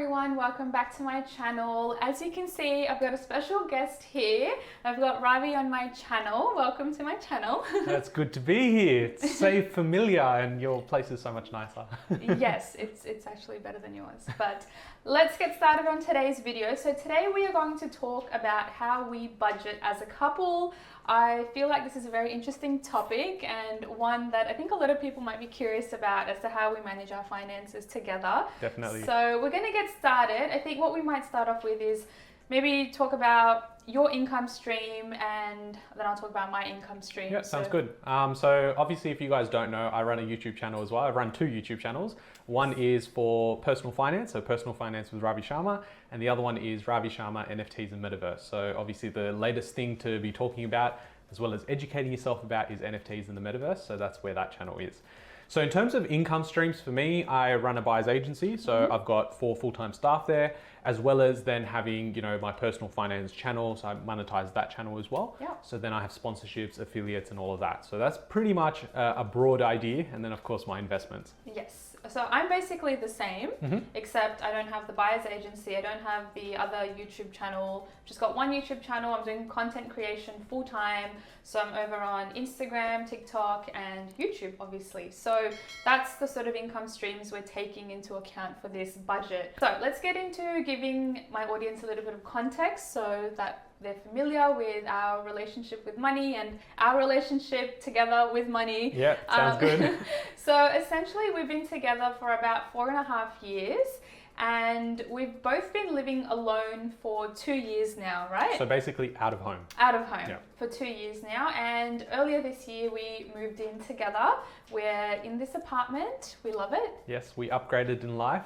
everyone, welcome back to my channel. As you can see, I've got a special guest here. I've got Ravi on my channel. Welcome to my channel. That's good to be here. It's so familiar and your place is so much nicer. Yes, it's actually better than yours. But let's get started on today's video. So today we are going to talk about how we budget as a couple. I feel like this is a very interesting topic and one that I think a lot of people might be curious about as to how we manage our finances together. Definitely. So we're going to get started. I think what we might start off with is maybe talk about your income stream and then I'll talk about my income stream. Yeah, sounds good. So obviously if you guys don't know, I run a YouTube channel as well. I run two YouTube channels. One is for personal finance, so personal finance with Ravi Sharma, and the other one is Ravi Sharma NFTs and Metaverse. So obviously the latest thing to be talking about as well as educating yourself about is NFTs and the Metaverse. So that's where that channel is. So in terms of income streams for me, I run a buyer's agency. So I've got 4 full-time staff there, as well as then having, my personal finance channel. So I monetize that channel as well. Yeah. So then I have sponsorships, affiliates, and all of that. So that's pretty much a broad idea. And then of course my investments. Yes. So I'm basically the same, except I don't have the buyer's agency. I don't have the other YouTube channel. Just got one YouTube channel. I'm doing content creation full time. So I'm over on Instagram, TikTok, and YouTube, obviously. So that's the sort of income streams we're taking into account for this budget. So let's get into giving my audience a little bit of context so that they're familiar with our relationship with money and our relationship together with money. Yeah, sounds good. So essentially we've been together for about 4.5 years and we've both been living alone for 2 years now, right? So basically out of home. Out of home, yeah. For 2 years now, and earlier this year we moved in together. We're in this apartment, we love it. Yes, we upgraded in life.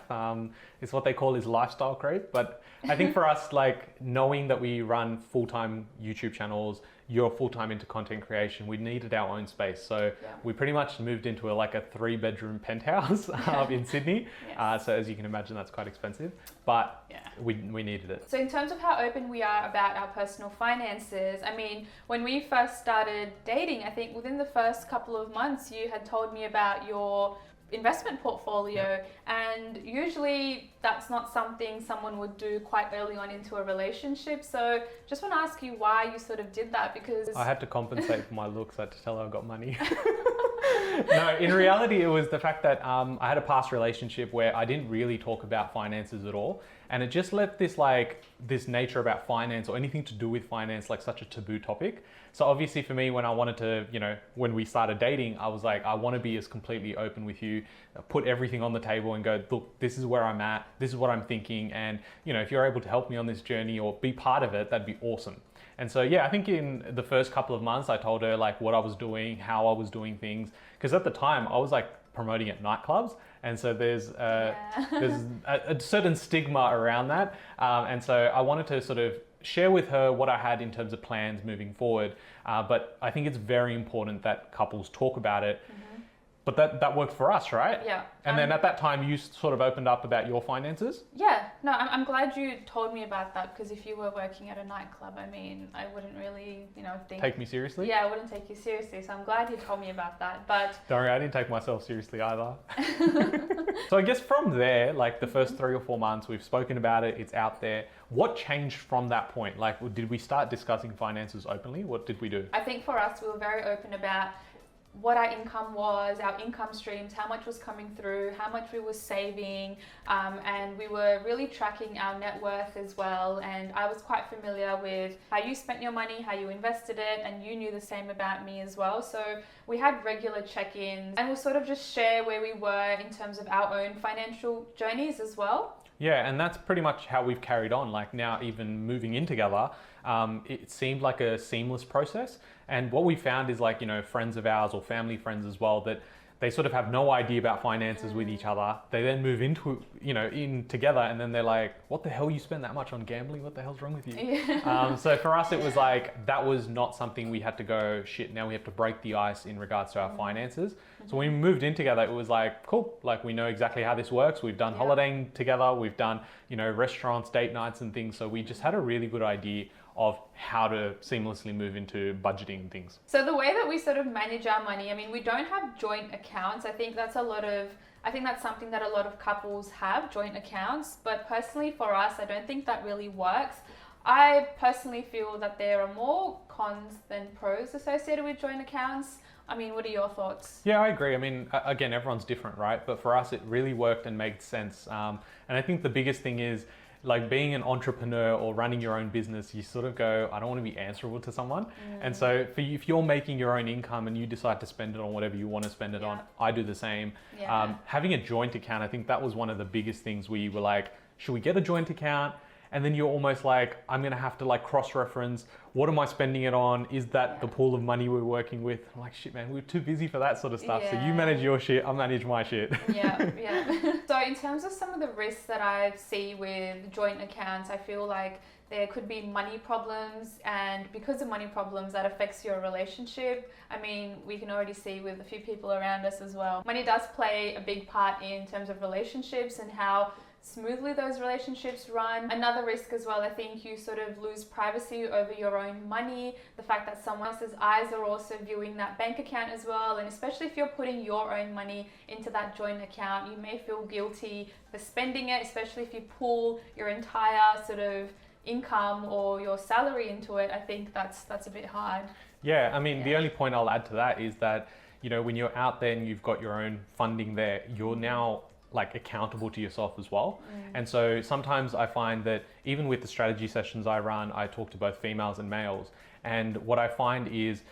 It's what they call is lifestyle creep, but I think for us, like knowing that we run full-time YouTube channels, you're full-time into content creation, we needed our own space. So we pretty much moved into a 3-bedroom penthouse in Sydney. Yes. So as you can imagine, that's quite expensive, but we needed it. So in terms of how open we are about our personal finances, I mean, when we first started dating, I think within the first couple of months, you had told me about your investment portfolio, and usually that's not something someone would do quite early on into a relationship. So just want to ask you why you sort of did that, because I had to compensate for my looks. I had to tell her I got money. No, in reality, it was the fact that I had a past relationship where I didn't really talk about finances at all. And it just left this nature about finance or anything to do with finance like such a taboo topic. So obviously for me, when I wanted to, when we started dating, I was like, I want to be as completely open with you, put everything on the table and go, look, this is where I'm at, this is what I'm thinking. And, if you're able to help me on this journey or be part of it, that'd be awesome. And so, I think in the first couple of months, I told her what I was doing, how I was doing things. Because at the time I was promoting at nightclubs. And so there's a certain stigma around that. And so I wanted to sort of share with her what I had in terms of plans moving forward. But I think it's very important that couples talk about it. But that worked for us, right? Yeah. And then at that time, you sort of opened up about your finances? Yeah. No, I'm glad you told me about that, because if you were working at a nightclub, I mean, I wouldn't really, think... Take me seriously? Yeah, I wouldn't take you seriously. So I'm glad you told me about that. But don't worry, I didn't take myself seriously either. So I guess from there, the first 3 or 4 months, we've spoken about it, it's out there. What changed from that point? Did we start discussing finances openly? What did we do? I think for us, we were very open about what our income was, our income streams, how much was coming through, how much we were saving, and we were really tracking our net worth as well. And I was quite familiar with how you spent your money, how you invested it, and you knew the same about me as well. So we had regular check-ins and we'll sort of just share where we were in terms of our own financial journeys as well. Yeah, and that's pretty much how we've carried on. Now, even moving in together, it seemed like a seamless process. And what we found is friends of ours or family friends as well, that they sort of have no idea about finances with each other. They then move into, in together and then they're like, what the hell you spend that much on gambling? What the hell's wrong with you? Yeah. So for us, it was that was not something we had to go, shit, now we have to break the ice in regards to our finances. So when we moved in together, it was cool, we know exactly how this works. We've done holidaying together, we've done, restaurants, date nights and things. So we just had a really good idea of how to seamlessly move into budgeting and things. So the way that we sort of manage our money, I mean, we don't have joint accounts. I think that's something that a lot of couples have, joint accounts. But personally for us, I don't think that really works. I personally feel that there are more cons than pros associated with joint accounts. I mean, what are your thoughts? Yeah, I agree. I mean, again, everyone's different, right? But for us, it really worked and made sense. And I think the biggest thing is, like, being an entrepreneur or running your own business, you sort of go, I don't want to be answerable to someone. And so for you, if you're making your own income and you decide to spend it on whatever you want to spend it on, I do the same. Having a joint account, I think that was one of the biggest things. We were like, should we get a joint account? And then you're almost like, I'm going to have to like cross-reference, what am I spending it on? Is that the pool of money we're working with? I'm like, shit, man, we're too busy for that sort of stuff. So you manage your shit, I manage my shit. Yeah. So in terms of some of the risks that I see with joint accounts, I feel like there could be money problems, and because of money problems, that affects your relationship. I mean, we can already see with a few people around us as well. Money does play a big part in terms of relationships and how smoothly those relationships run. Another risk as well, I think you sort of lose privacy over your own money. The fact that someone else's eyes are also viewing that bank account as well, and especially if you're putting your own money into that joint account, you may feel guilty for spending it, especially if you pull your entire sort of income or your salary into it. I think that's a bit hard. Yeah, I mean, the only point I'll add to that is that, you know, when you're out there and you've got your own funding there, you're now like accountable to yourself as well. And so sometimes I find that even with the strategy sessions I run, I talk to both females and males. And what I find is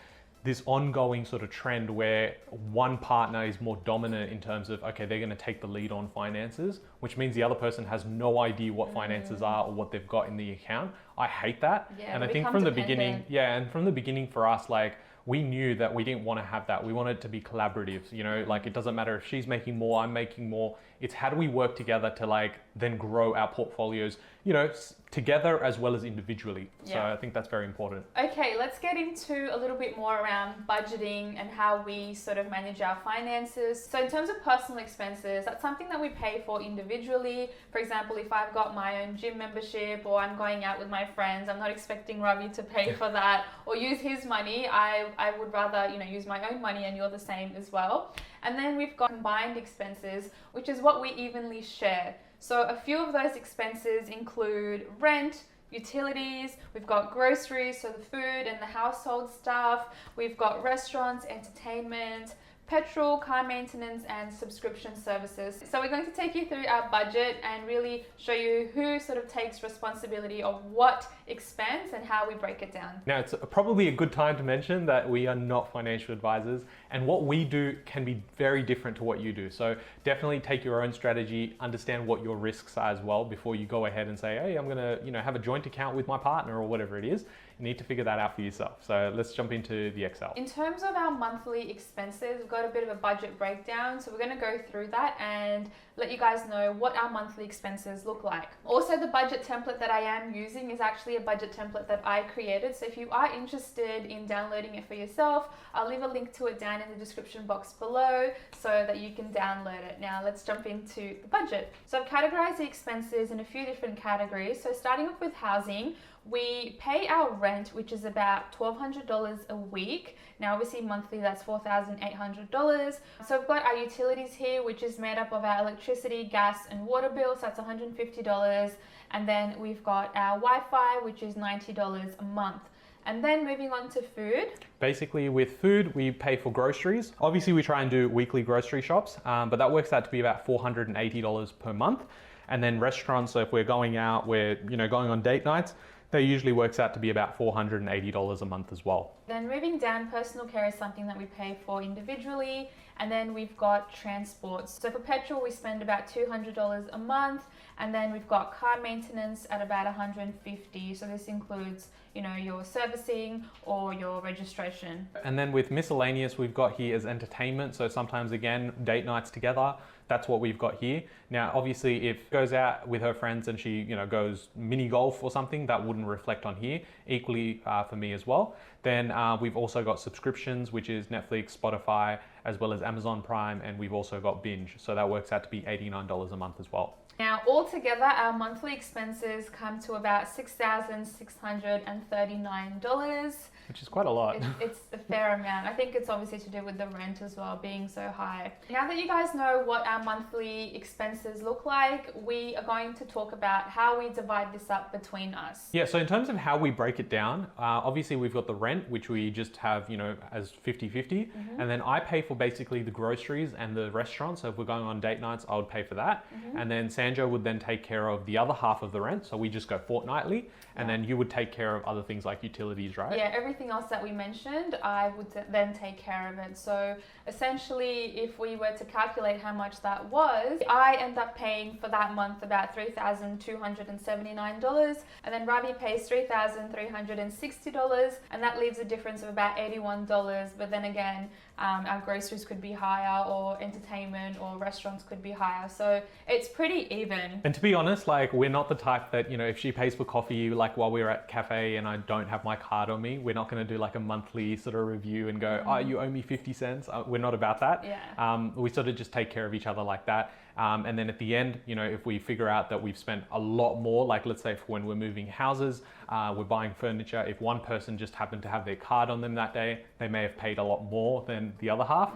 this ongoing sort of trend where one partner is more dominant in terms of, okay, they're going to take the lead on finances, which means the other person has no idea what finances are or what they've got in the account. I hate that. And I think from the beginning, and from the beginning for us, like, we knew that we didn't want to have that. We wanted it to be collaborative, you know, like it doesn't matter if she's making more, I'm making more. It's how do we work together to like then grow our portfolios, you know, together as well as individually. So I think that's very important. Okay, let's get into a little bit more around budgeting and how we sort of manage our finances. So in terms of personal expenses, that's something that we pay for individually. For example, if I've got my own gym membership or I'm going out with my friends, I'm not expecting Ravi to pay for that or use his money. I would rather, you know, use my own money, and you're the same as well. And then we've got combined expenses, which is what we evenly share. So a few of those expenses include rent, utilities, we've got groceries, so the food and the household stuff, we've got restaurants, entertainment, petrol, car maintenance, and subscription services. So we're going to take you through our budget and really show you who sort of takes responsibility of what expense and how we break it down. Now, it's probably a good time to mention that we are not financial advisors, and what we do can be very different to what you do. So definitely take your own strategy, understand what your risks are as well before you go ahead and say, hey, I'm gonna, you know, have a joint account with my partner or whatever it is. You need to figure that out for yourself. So let's jump into the Excel. In terms of our monthly expenses, we've got a bit of a budget breakdown. So we're going to go through that and let you guys know what our monthly expenses look like. Also, the budget template that I am using is actually a budget template that I created. So if you are interested in downloading it for yourself, I'll leave a link to it down in the description box below so that you can download it. Now let's jump into the budget. So I've categorized the expenses in a few different categories. So starting off with housing, we pay our rent, which is about $1,200 a week. Now, obviously, monthly, that's $4,800. So we've got our utilities here, which is made up of our electricity, gas, and water bills. So that's $150. And then we've got our Wi-Fi, which is $90 a month. And then moving on to food. Basically, with food, we pay for groceries. Obviously, we try and do weekly grocery shops, but that works out to be about $480 per month. And then restaurants, so if we're going out, we're going on date nights, that usually works out to be about $480 a month as well. Then moving down, personal care is something that we pay for individually. And then we've got transport. So for petrol, we spend about $200 a month. And then we've got car maintenance at about $150. So this includes, your servicing or your registration. And then with miscellaneous, we've got here as entertainment. So sometimes, again, date nights together. That's what we've got here. Now, obviously, if goes out with her friends and she, goes mini golf or something, that wouldn't reflect on here. Equally for me as well. Then we've also got subscriptions, which is Netflix, Spotify, as well as Amazon Prime, and we've also got Binge. So that works out to be $89 a month as well. Now, altogether, our monthly expenses come to about $6,639. Which is quite a lot. It's a fair amount. I think it's obviously to do with the rent as well being so high. Now that you guys know what our monthly expenses look like, we are going to talk about how we divide this up between us. Yeah, so in terms of how we break it down, obviously we've got the rent, which we just have, as 50-50. And then I pay for basically the groceries and the restaurant. So if we're going on date nights, I would pay for that. And then Sanjna would then take care of the other half of the rent. So we just go fortnightly. And then you would take care of other things like utilities, right? Yeah, everything else that we mentioned, I would then take care of it. So essentially, if we were to calculate how much that was, I end up paying for that month about $3,279. And then Ravi pays $3,360. And that leaves a difference of about $81. But then again, our groceries could be higher, or entertainment or restaurants could be higher. So it's pretty even. And to be honest, like, we're not the type that, if she pays for coffee, like while we're at cafe and I don't have my card on me, we're not going to do like a monthly sort of review and go, oh, you owe me 50 cents. We're not about that. Yeah. We sort of just take care of each other like that. And then at the end, if we figure out that we've spent a lot more, like let's say when we're moving houses, we're buying furniture, if one person just happened to have their card on them that day, they may have paid a lot more than the other half.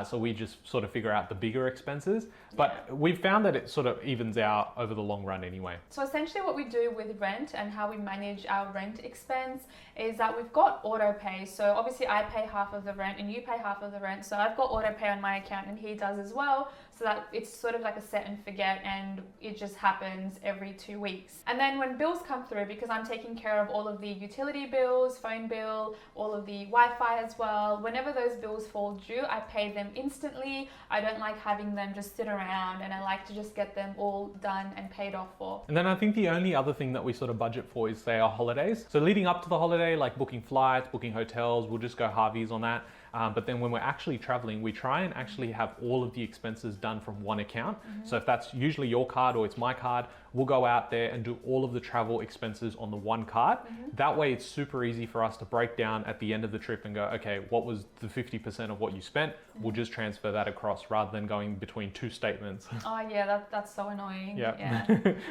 So we just sort of figure out the bigger expenses. But we've found that it sort of evens out over the long run anyway. So essentially what we do with rent and how we manage our rent expense is that we've got auto pay. So obviously I pay half of the rent and you pay half of the rent. So I've got auto pay on my account and he does as well. So that it's sort of like a set and forget, and it just happens every 2 weeks. And then when bills come through, because I'm taking care of all of the utility bills, phone bill, all of the Wi-Fi as well, whenever those bills fall due, I pay them instantly. I don't like having them just sit around, and I like to just get them all done and paid off for. And then I think the only other thing that we sort of budget for is, say, our holidays. So leading up to the holiday, like booking flights, booking hotels, we'll just go halvies on that. But then when we're actually traveling, we try and actually have all of the expenses done from one account. So if that's usually your card or it's my card, we'll go out there and do all of the travel expenses on the one card. That way it's super easy for us to break down at the end of the trip and go, okay, what was the 50% of what you spent? We'll just transfer that across rather than going between two statements. Oh yeah, that's so annoying. Yeah.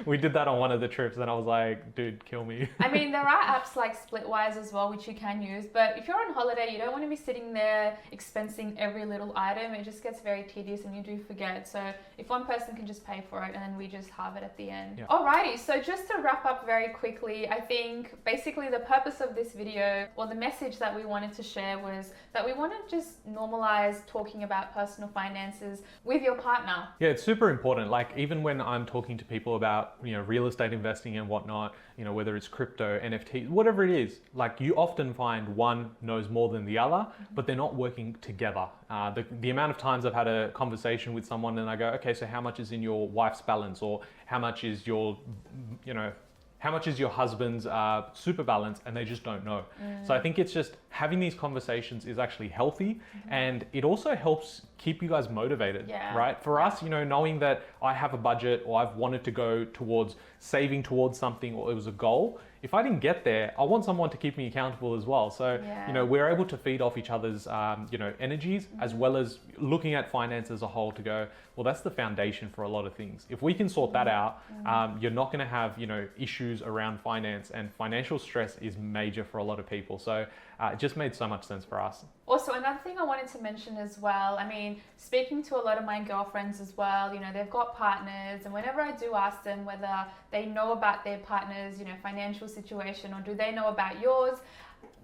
We did that on one of the trips and I was like, dude, kill me. I mean, there are apps like Splitwise as well, which you can use, but if you're on holiday, you don't want to be sitting there expensing every little item. It just gets very tedious and you do forget. So if one person can just pay for it and then we just have it at the end. Yeah. Alrighty, so just to wrap up very quickly, I think basically the purpose of this video, or the message that we wanted to share, was that we want to just normalize talking about personal finances with your partner. Yeah, it's super important. Like even when I'm talking to people about, real estate investing and whatnot, whether it's crypto, NFT, whatever it is, like you often find one knows more than the other, but they're not working together. The amount of times I've had a conversation with someone and I go, okay, so how much is in your wife's balance, or how much is your, how much is your husband's super balance, and they just don't know. So I think it's just having these conversations is actually healthy, and it also helps keep you guys motivated, right? For us, knowing that I have a budget or I've wanted to go towards saving towards something, or it was a goal, if I didn't get there, I want someone to keep me accountable as well. So, we're able to feed off each other's, energies, as well as looking at finance as a whole to go, well, that's the foundation for a lot of things. If we can sort that out, you're not going to have, issues around finance, and financial stress is major for a lot of people. So it just made so much sense for us. Also, another thing I wanted to mention as well, I mean, speaking to a lot of my girlfriends as well, they've got partners, and whenever I do ask them whether they know about their partner's, financial situation, or do they know about yours,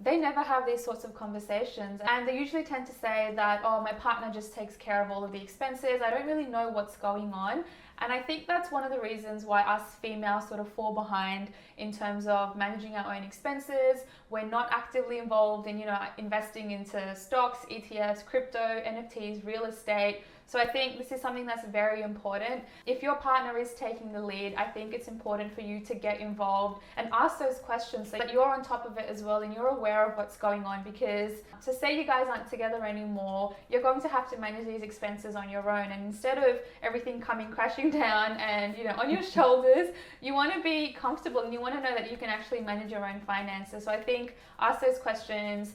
they never have these sorts of conversations, and they usually tend to say that, oh, my partner just takes care of all of the expenses, I don't really know what's going on. And I think that's one of the reasons why us females sort of fall behind in terms of managing our own expenses. We're not actively involved in, investing into stocks, ETFs, crypto, NFTs, real estate. So I think this is something that's very important. If your partner is taking the lead, I think it's important for you to get involved and ask those questions so that you're on top of it as well and you're aware of what's going on, because to say you guys aren't together anymore, you're going to have to manage these expenses on your own, and instead of everything coming crashing down and on your shoulders, you want to be comfortable and you want to know that you can actually manage your own finances. So I think ask those questions,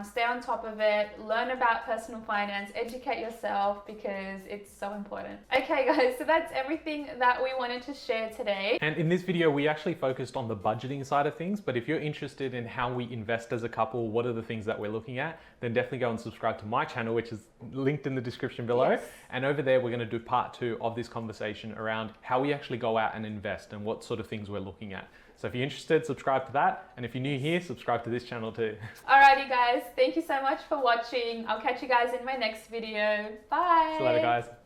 stay on top of it, learn about personal finance, educate yourself, because it's so important. Okay guys, so that's everything that we wanted to share today. And in this video, we actually focused on the budgeting side of things, but if you're interested in how we invest as a couple, what are the things that we're looking at, then definitely go and subscribe to my channel, which is linked in the description below. Yes. And over there, we're going to do part 2 of this conversation around how we actually go out and invest and what sort of things we're looking at. So if you're interested, subscribe to that. And if you're new here, subscribe to this channel too. Alrighty guys, thank you so much for watching. I'll catch you guys in my next video. Bye. See you later guys.